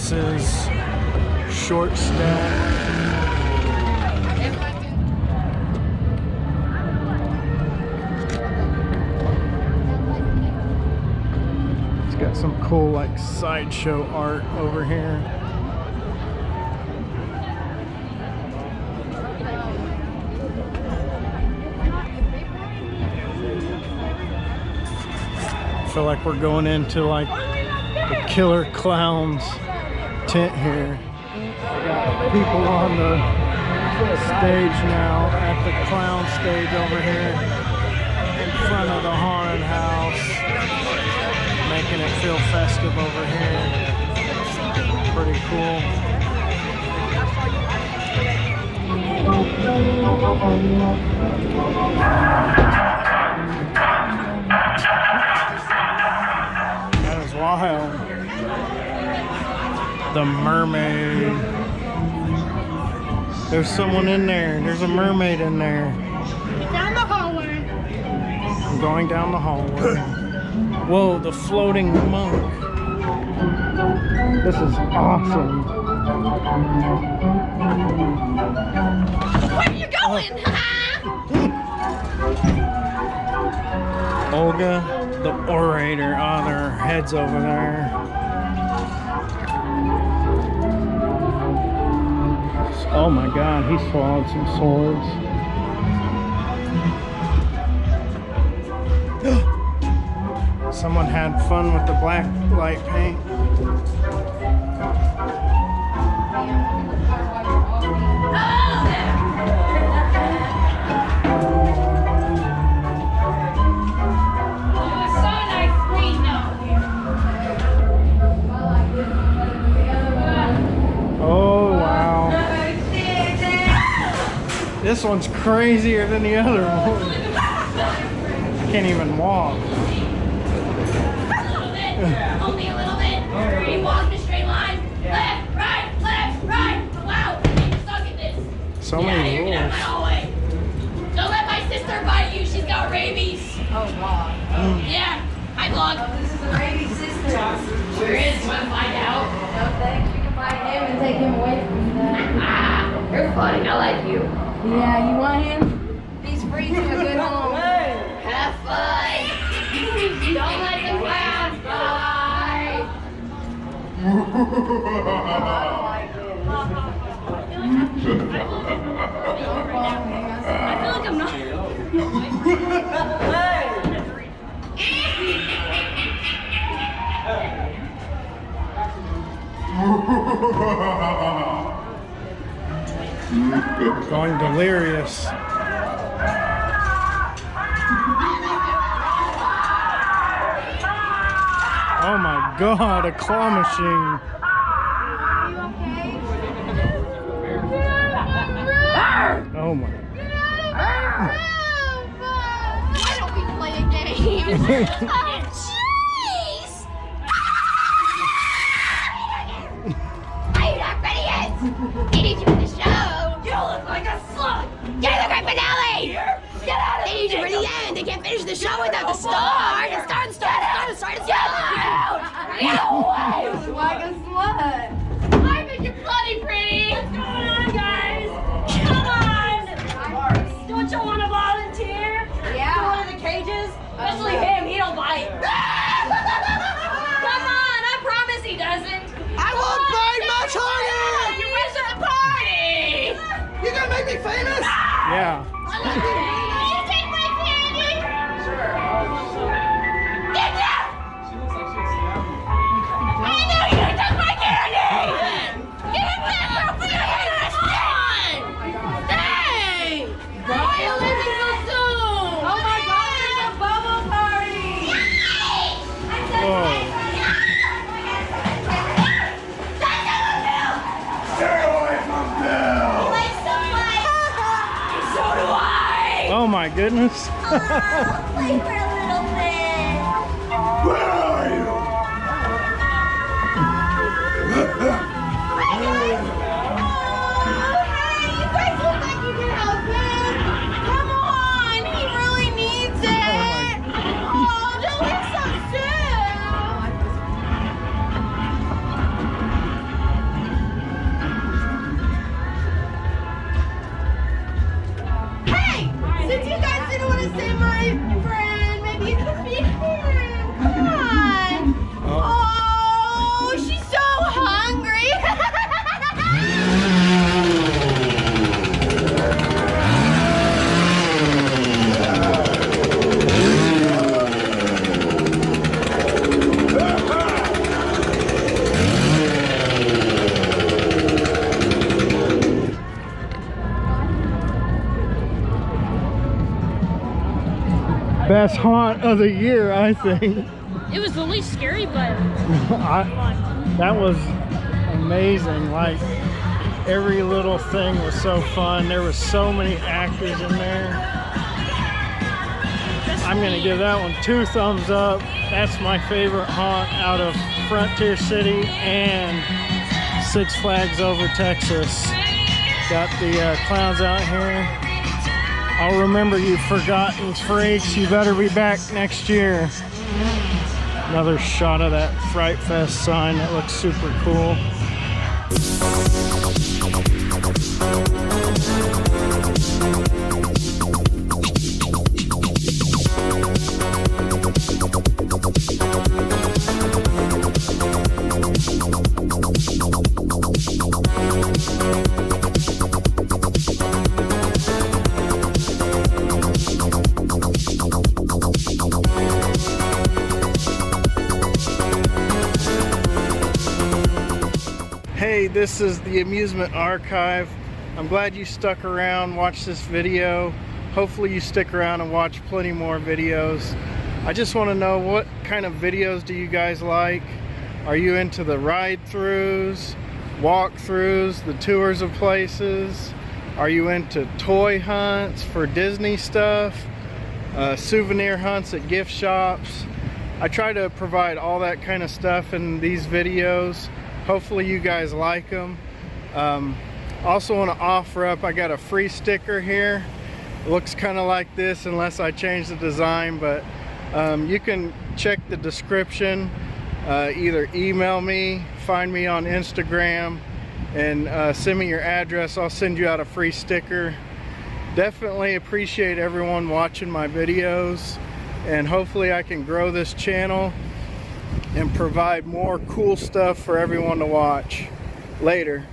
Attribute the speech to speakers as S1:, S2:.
S1: glasses, short stack. It's got some cool like sideshow art over here. I feel like we're going into like the Killer Clowns tent here. We got people on the stage now at the clown stage over here in front of the haunted house, making it feel festive over here. Pretty cool. That is wild. The mermaid. There's someone in there. There's a mermaid in there.
S2: Down the hallway.
S1: I'm going down the hallway. Whoa, the floating monk. This is awesome.
S2: Where are you going?
S1: Olga, the orator. Oh, their head's over there. Oh my God, he swallowed some swords. Someone had fun with the black light paint. Oh wow. This one's crazier than the other one. I can't even walk.
S2: Only a little bit. You walk in a straight line. Left, right, right. Wow, you're stuck in this.
S1: So many rules.
S2: Don't let my sister bite you. She's got rabies. Oh, wow. Yeah, I vlog. This is a rabies sister. Sure is. Want to find out? No thanks. You can find him and take him away from you then. You're funny. I like you. Yeah, you want him? He's free to a good home. Have fun. Don't let the clowns bite. I feel like I'm not.
S1: Going delirious. Oh my God, a claw machine. Oh my.
S2: Why don't we play a game? Oh, jeez! Are you not ready yet? They need you in the show. You look like a slut. Get in the great finale. Get out of They need you for the end. They can't finish the show without the start. And start. Get out! Get away! Like a slut. I think you're bloody pretty. What's going on, guys? Come on! Don't you want to volunteer? Yeah. For one of the cages? Especially him, he don't bite. Come on, I promise he doesn't.
S3: I won't bite much harder!
S2: You wish at the party!
S3: You gonna make me famous?
S1: Yeah.
S2: Will you take my candy? Sure. Get down! I know you took my candy! Get back up for your hands! Stay! Why are you leaving so soon? Oh my God, there's a bubble party!
S1: Whoa.
S3: Stay away from Bill!
S2: So do I!
S1: Oh my goodness.
S2: Play for a little bit!
S3: Where are you?
S1: best haunt of the year, I think.
S4: It was the least scary, but
S1: that was amazing. Like, every little thing was so fun. There was so many actors in there. I'm gonna give that one 2 thumbs up. That's my favorite haunt out of Frontier City and Six Flags Over Texas. Got the clowns out here. I'll remember you forgotten freaks. You better be back next year. Another shot of that Fright Fest sign. That looks super cool. Hey, this is the Amusement Archive. I'm glad you stuck around, watched this video. Hopefully you stick around and watch plenty more videos. I just want to know, what kind of videos do you guys like? Are you into the ride-throughs, walk-throughs, the tours of places? Are you into toy hunts for Disney stuff? Souvenir hunts at gift shops? I try to provide all that kind of stuff in these videos. Hopefully you guys like them. Also want to offer up, I got a free sticker here. It looks kind of like this unless I change the design, but you can check the description. Either email me, find me on Instagram, and send me your address. I'll send you out a free sticker. Definitely appreciate everyone watching my videos, and hopefully I can grow this channel and provide more cool stuff for everyone to watch. Later.